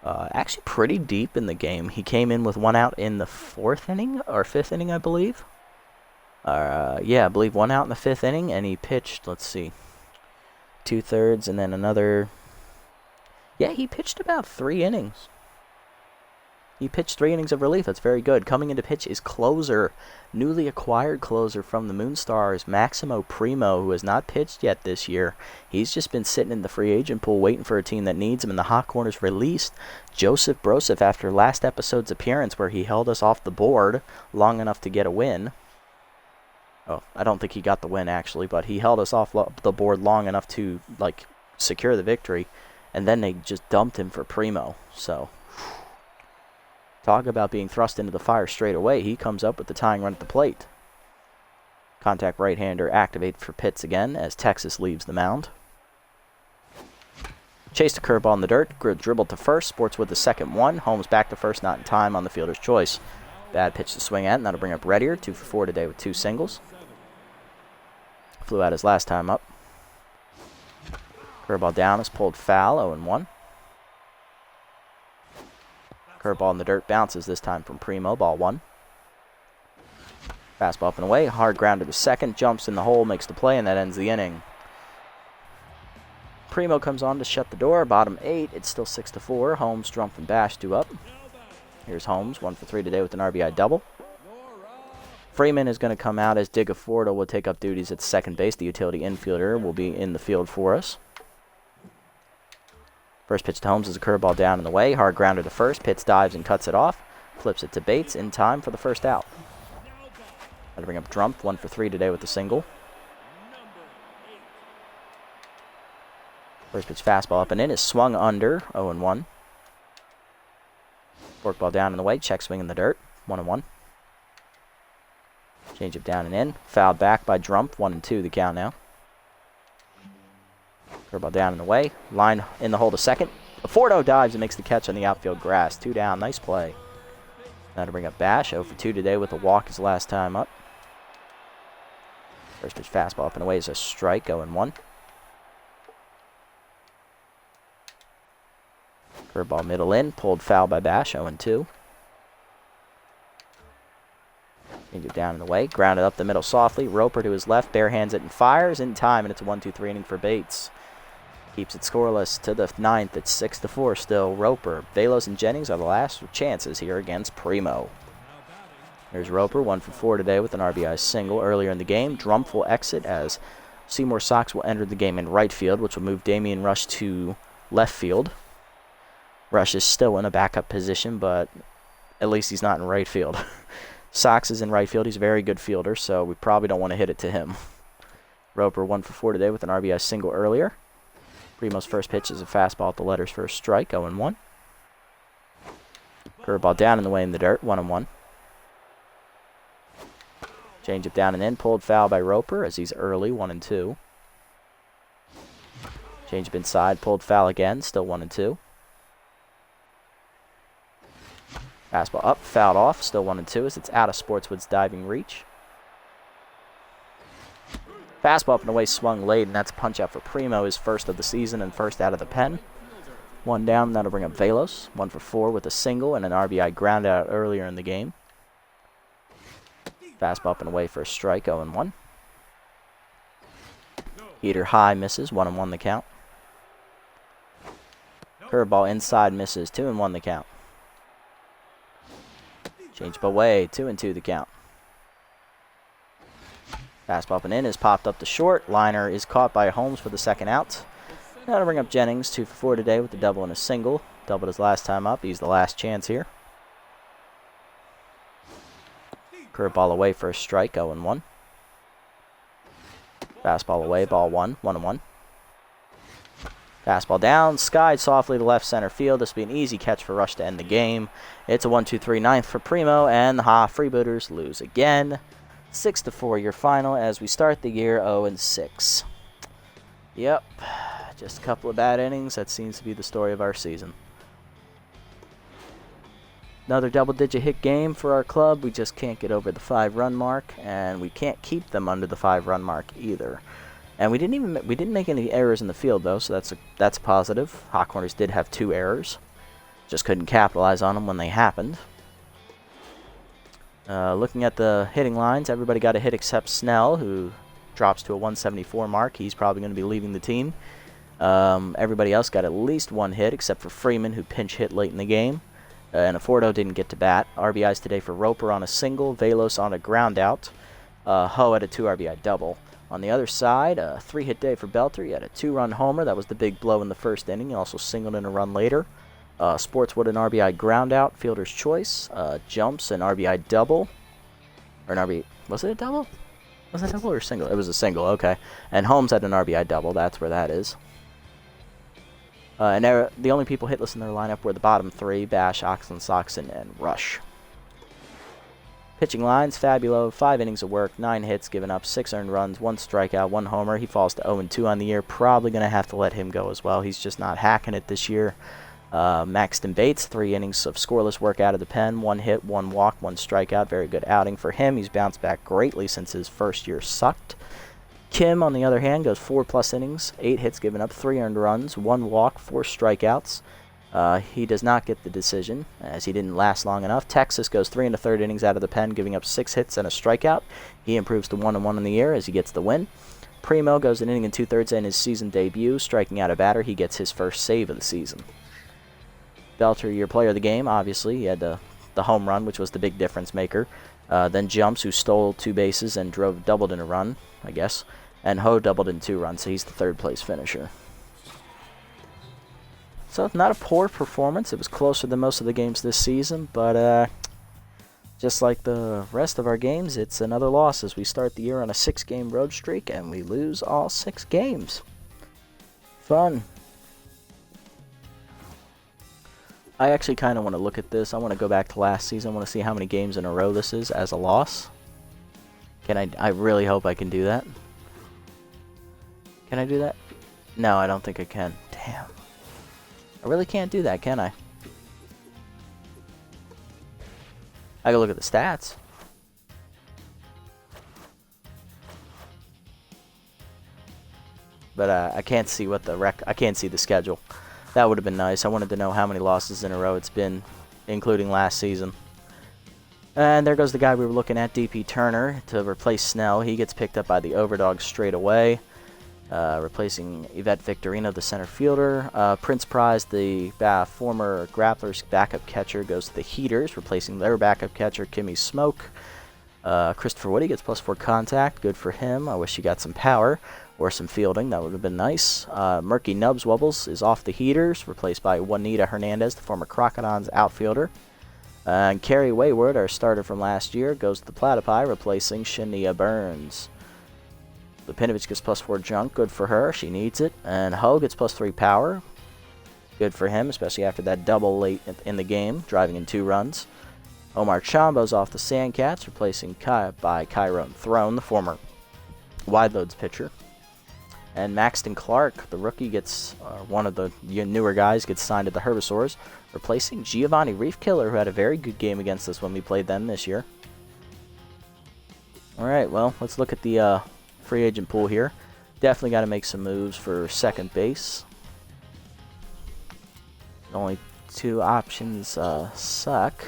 actually pretty deep in the game. He came in with 1 out in the 4th inning, or 5th inning, I believe. Yeah, I believe 1 out in the 5th inning, and he pitched, let's see, 2/3 and then another. Yeah, he pitched about 3 innings. He pitched 3 innings of relief. That's very good. Coming into pitch is closer, newly acquired closer from the Moonstars, Maximo Primo, who has not pitched yet this year. He's just been sitting in the free agent pool waiting for a team that needs him, and the Hot Corners released Joseph Broseph after last episode's appearance where he held us off the board long enough to get a win. Oh, I don't think he got the win, actually, but he held us off the board long enough to, like, secure the victory, and then they just dumped him for Primo, so talk about being thrust into the fire straight away. He comes up with the tying run at the plate. Contact right-hander activated for Pitts again as Texas leaves the mound. Chased a curveball in the dirt. Dribbled to first. Sports with the second one. Holmes back to first, not in time on the fielder's choice. Bad pitch to swing at, and that'll bring up Reddier. 2 for 4 today with 2 singles. Flew out his last time up. Curveball down is pulled foul, 0-1. Curveball in the dirt bounces this time from Primo. Ball 1. Fastball up and away. Hard ground to the second. Jumps in the hole. Makes the play, and that ends the inning. Primo comes on to shut the door. Bottom 8. It's still 6-4. Holmes, Drumpf, and Bash due up. Here's Holmes. 1 for 3 today with an RBI double. Freeman is going to come out as Digafordo will take up duties at second base. The utility infielder will be in the field for us. First pitch to Holmes is a curveball down in the way. Hard grounder to first. Pitts dives and cuts it off. Flips it to Bates in time for the first out. That'll bring up Drumpf. 1 for 3 today with a single. First pitch fastball up and in is swung under. 0-1. Forkball down in the way. Check swing in the dirt. 1-1. Change up down and in. Fouled back by Drumpf. 1-2 the count now. Curveball down and away. Line in the hole to second. Fordo dives and makes the catch on the outfield grass. 2 down. Nice play. Now to bring up Bash. 0 for 2 today with a walk his last time up. First pitch fastball up and away is a strike. 0-1. Curveball middle in. Pulled foul by Bash. 0-2. Change it down in the way. Grounded up the middle softly. Roper to his left. Bare hands it and fires in time. And it's a 1-2-3 inning for Bates. Keeps it scoreless to the 9th. It's 6-4 still. Roper, Velos, and Jennings are the last chances here against Primo. Here's Roper, 1 for 4 today with an RBI single earlier in the game. Drumpf will exit as Seymour Sox will enter the game in right field, which will move Damien Rush to left field. Rush is still in a backup position, but at least he's not in right field. Sox is in right field. He's a very good fielder, so we probably don't want to hit it to him. Roper, 1 for 4 today with an RBI single earlier. Primo's first pitch is a fastball at the letters for a strike. 0-1. Curveball down in the way in the dirt. 1-1. Change up down and in. Pulled foul by Roper as he's early. 1-2. Change up inside. Pulled foul again. Still 1-2. Fastball up. Fouled off. Still 1-2 as it's out of Sportswood's diving reach. Fastball up and away swung late, and that's a punch out for Primo, his first of the season and first out of the pen. 1 down, and that'll bring up Velos. 1 for 4 with a single and an RBI ground out earlier in the game. Fastball up and away for a strike. 0-1. Heater high misses. 1-1 the count. Curveball inside misses. 2-1 the count. Change up away. 2-2 the count. Fastball up and in is popped up to short. Liner is caught by Holmes for the second out. Now to bring up Jennings. 2 for 4 today with a double and a single. Doubled his last time up. He's the last chance here. Curveball away for a strike. 0-1. Fastball away. Ball 1. 1-1. Fastball down. Skied softly to left center field. This will be an easy catch for Rush to end the game. It's a 1-2-3 ninth for Primo, and the Freebooters lose again. 6-4 your final as we start the year 0-6. Yep, just a couple of bad innings. That seems to be the story of our season. Another double-digit hit game for our club. We just can't get over the 5-run mark, and we can't keep them under the 5-run mark either. And we didn't make any errors in the field though, so that's positive. Hot Corners did have 2 errors, just couldn't capitalize on them when they happened. Looking at the hitting lines, everybody got a hit except Snell, who drops to a 174 mark. He's probably going to be leaving the team. Everybody else got at least 1 hit, except for Freeman, who pinch hit late in the game. And Afordo didn't get to bat. RBIs today for Roper on a single, Velos on a ground out. Ho had a 2 RBI double. On the other side, a 3-hit day for Belter. He had a 2-run homer. That was the big blow in the first inning. He also singled in a run later. Sportswood an RBI ground out, fielder's choice. Jumps an RBI double. Or an RBI, was it a double? Was it a double or a single? It was a single, okay. And Holmes had an RBI double, that's where that is. And the only people hitless in their lineup were the bottom 3, Bash, Oxland, Soxon, and Rush. Pitching lines, Fabulo, 5 innings of work, 9 hits given up, 6 earned runs, 1 strikeout, 1 homer. He falls to 0-2 on the year. Probably going to have to let him go as well. He's just not hacking it this year. Maxton Bates, 3 innings of scoreless work out of the pen, 1 hit, 1 walk, 1 strikeout. Very good outing for him. He's bounced back greatly since his first year sucked. Kim, on the other hand, goes 4+ innings, 8 hits given up, 3 earned runs, 1 walk, 4 strikeouts. He does not get the decision, as he didn't last long enough. Texas goes 3 1/3 innings out of the pen, giving up 6 hits and a strikeout. He improves to 1-1 in the year as he gets the win. Primo goes an inning and 2/3 in his season debut, striking out a batter. He gets his first save of the season. Belter, your player of the game, obviously. He had the home run, which was the big difference maker. Then Jumps, who stole 2 bases and doubled in a run, I guess. And Ho doubled in 2 runs, so he's the 3rd place finisher. So, not a poor performance. It was closer than most of the games this season, but just like the rest of our games, it's another loss as we start the year on a 6-game road streak, and we lose all 6 games. Fun. I actually kind of want to look at this. I want to go back to last season. I want to see how many games in a row this is as a loss. I really hope I can do that. Can I do that? No, I don't think I can. Damn. I really can't do that, can I? I can look at the stats. But I can't see what I can't see the schedule. That would have been nice. I wanted to know how many losses in a row it's been, including last season. And there goes the guy we were looking at, DP Turner, to replace Snell. He gets picked up by the Overdogs straight away. Replacing Yvette Victorino, the center fielder. Prince Prize, the former Grapplers backup catcher, goes to the Heaters, replacing their backup catcher, Kimmy Smoke. Christopher Woody gets +4 contact. Good for him. I wish he got some power or some fielding. That would have been nice. Murky Nubs Wubbles is off the Heaters, replaced by Juanita Hernandez, the former Crocodons outfielder. And Carrie Wayward, our starter from last year, goes to the Platypi, replacing Shania Burns. Lipinovich gets +4 junk. Good for her. She needs it. And Ho gets +3 power. Good for him, especially after that double late in the game, driving in 2 runs. Omar Chambo's off the Sandcats, replacing by Kyron Throne, the former wide loads pitcher. And Maxton Clark, the rookie, gets one of the newer guys, gets signed to the Herbivores, replacing Giovanni Reefkiller, who had a very good game against us when we played them this year. Alright, well, let's look at the free agent pool here. Definitely got to make some moves for second base. Only 2 options suck.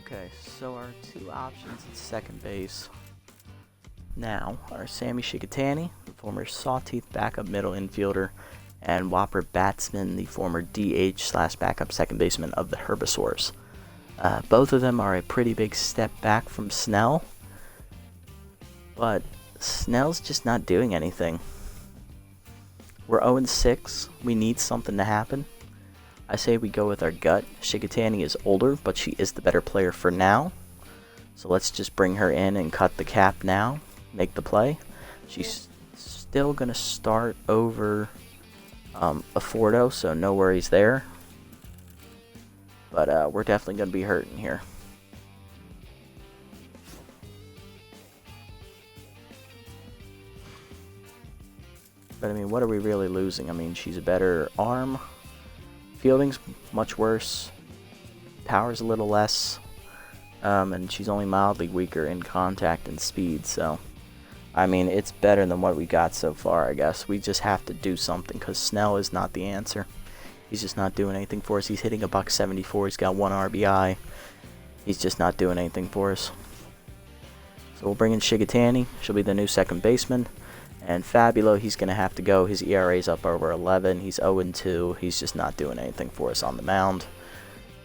Okay, so our 2 options at second base now are Sammy Shikatani, the former Sawteeth backup middle infielder, and Whopper Batsman, the former DH/backup second baseman of the Herbivores. Both of them are a pretty big step back from Snell, but Snell's just not doing anything. We're 0-6. We need something to happen. I say we go with our gut. Shikatani is older, but she is the better player for now. So let's just bring her in and cut the cap now. Make the play. She's still going to start over Affordo, so no worries there. But we're definitely going to be hurting here. But I mean, what are we really losing? I mean, she's a better arm. Fielding's much worse. Power's a little less. And she's only mildly weaker in contact and speed. So, I mean, it's better than what we got so far, I guess. We just have to do something because Snell is not the answer. He's just not doing anything for us. He's hitting $174. He's got 1 RBI. He's just not doing anything for us. So we'll bring in Shigatani. She'll be the new second baseman. And Fabulo, he's going to have to go. His ERA's up over 11. He's 0-2. He's just not doing anything for us on the mound.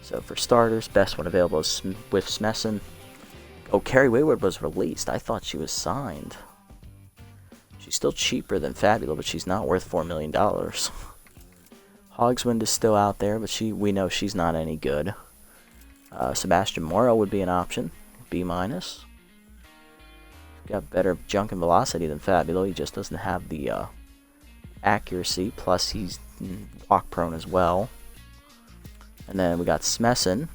So for starters, best one available is with Smesson. Oh, Carrie Wayward was released. I thought she was signed. She's still cheaper than Fabulo, but she's not worth $4 million. Hogswind is still out there, but we know she's not any good. Sebastian Morrow would be an option. B-. Got better junk and velocity than Fabulo. He just doesn't have the accuracy. Plus, he's walk prone as well. And then we got Smesson.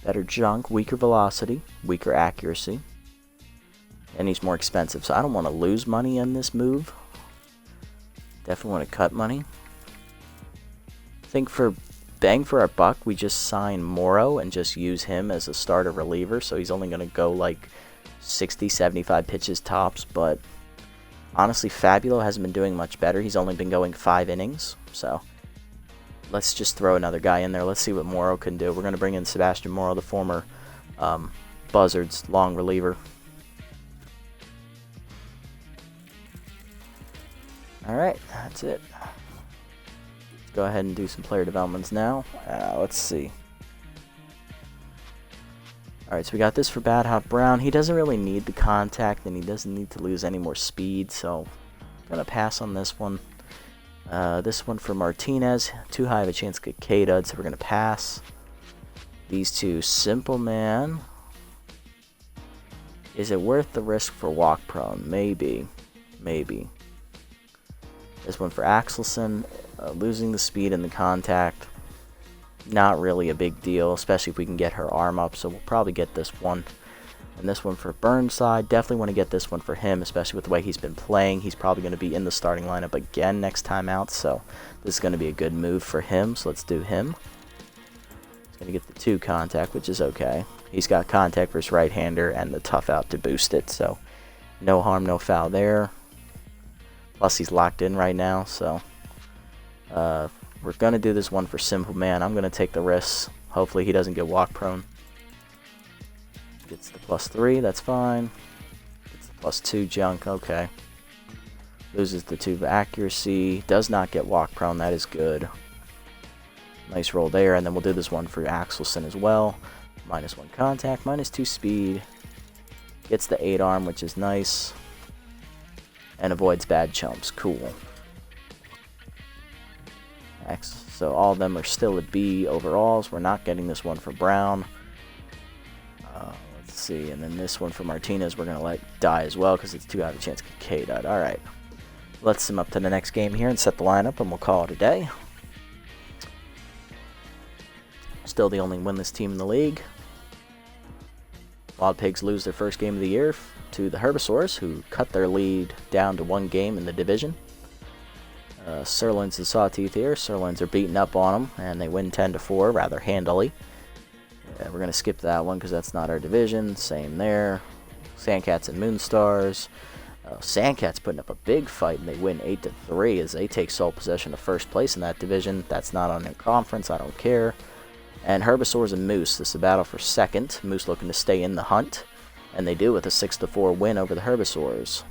Better junk, weaker velocity, weaker accuracy. And he's more expensive. So I don't want to lose money on this move. Definitely want to cut money. I think for bang for our buck, we just sign Morrow and just use him as a starter reliever. So he's only going to go like 60, 75 pitches tops. But honestly, Fabulo hasn't been doing much better. He's only been going 5 innings. So let's just throw another guy in there. Let's see what Morrow can do. We're going to bring in Sebastian Morrow, the former Buzzards long reliever. Alright, that's it. Let's go ahead and do some player developments now. Let's see. Alright, so we got this for Bad Hot Brown. He doesn't really need the contact, and he doesn't need to lose any more speed, so I'm going to pass on this one. This one for Martinez, too high of a chance to get K-Dud, so we're going to pass. These two, Simple Man. Is it worth the risk for walk prone? Maybe. Maybe. This one for Axelson, losing the speed and the contact. Not really a big deal, especially if we can get her arm up, so we'll probably get this one. And this one for Burnside, definitely want to get this one for him, especially with the way he's been playing. He's probably going to be in the starting lineup again next time out, so this is going to be a good move for him, so let's do him. He's going to get the 2 contact, which is okay. He's got contact versus right-hander and the tough out to boost it, so no harm, no foul there. Plus he's locked in right now, so we're going to do this one for Simple Man. I'm going to take the risks. Hopefully he doesn't get walk prone. Gets the +3, that's fine. Gets the +2 junk, okay. Loses the 2 accuracy. Does not get walk prone, that is good. Nice roll there, and then we'll do this one for Axelson as well. -1 contact, -2 speed. Gets the 8 arm, which is nice. And avoids bad chumps, cool. So all of them are still at B overalls. We're not getting this one for Brown. Let's see, and then this one for Martinez we're going to let die as well because it's too high of a chance to get K-Dud. Alright, let's sim up to the next game here and set the lineup, and we'll call it a day. Still the only winless team in the league. Wild Pigs lose their first game of the year to the Herbisaurs, who cut their lead down to 1 game in the division. Sirloins and Sawteeth here. Sirloins are beating up on them, and they win 10-4 rather handily. Yeah, we're going to skip that one because that's not our division. Same there. Sandcats and Moonstars. Sandcats putting up a big fight, and they win 8-3 as they take sole possession of first place in that division. That's not on their conference. I don't care. And Herbisaurs and Moose. This is a battle for second. Moose looking to stay in the hunt, and they do with a 6-4 win over the Herbisaurs.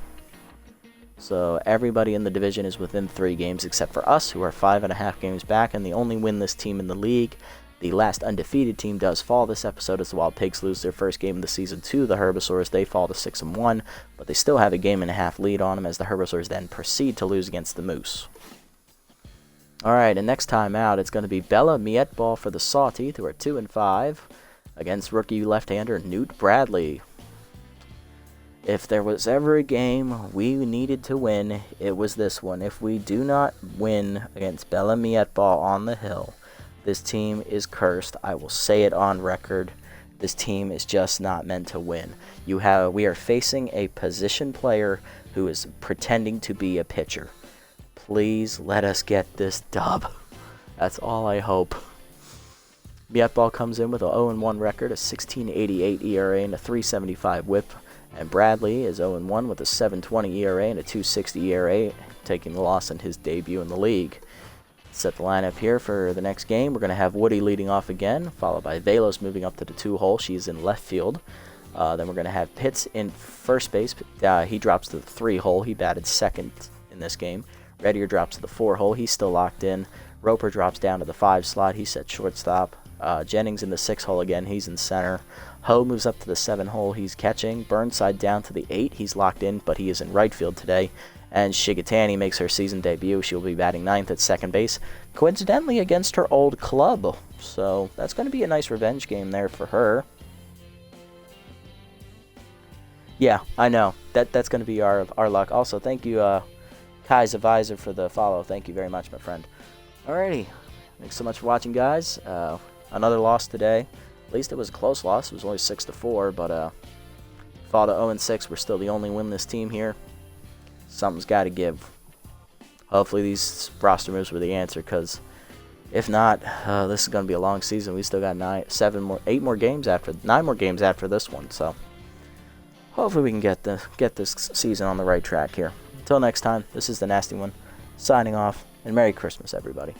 So everybody in the division is within 3 games except for us, who are 5.5 games back, and the only winless team in the league. The last undefeated team does fall this episode as the Wild Pigs lose their first game of the season to the Herbisaurs. They fall to 6-1, but they still have a 1.5 lead on them as the Herbisaurs then proceed to lose against the Moose. Alright, and next time out, it's going to be Bella Mietball for the Sawteeth, who are 2-5, against rookie left-hander Newt Bradley. If there was ever a game we needed to win, it was this one. If we do not win against Bella Mietball on the hill, this team is cursed. I will say it on record. This team is just not meant to win. We are facing a position player who is pretending to be a pitcher. Please let us get this dub. That's all I hope. Mietball comes in with an 0-1 record, a 16.88 ERA, and a 3.75 WHIP. And Bradley is 0-1 with a 7.20 ERA and a 2.60 ERA, taking the loss in his debut in the league. Set the lineup here for the next game. We're going to have Woody leading off again, followed by Velos moving up to the 2 hole. She's in left field. Then we're going to have Pitts in first base. He drops to the 3 hole. He batted second in this game. Reddier drops to the 4 hole. He's still locked in. Roper drops down to the 5 slot. He's at shortstop. Jennings in the 6 hole again. He's in center. Ho moves up to the 7 hole. He's catching. Burnside down to the 8. He's locked in, but he is in right field today. And Shigatani makes her season debut. She'll be batting 9th at second base, coincidentally against her old club. So that's going to be a nice revenge game there for her. Yeah, I know. That's going to be our luck. Also, thank you, Kai's Advisor, for the follow. Thank you very much, my friend. Alrighty. Thanks so much for watching, guys. Another loss today. At least it was a close loss. It was only 6-4, but fall to 0-6. We're still the only winless team here. Something's got to give. Hopefully these roster moves were the answer, because if not, this is going to be a long season. We still got 9 more games after this one. So hopefully we can get this season on the right track here. Until next time, this is the Nasty One signing off, and Merry Christmas, everybody.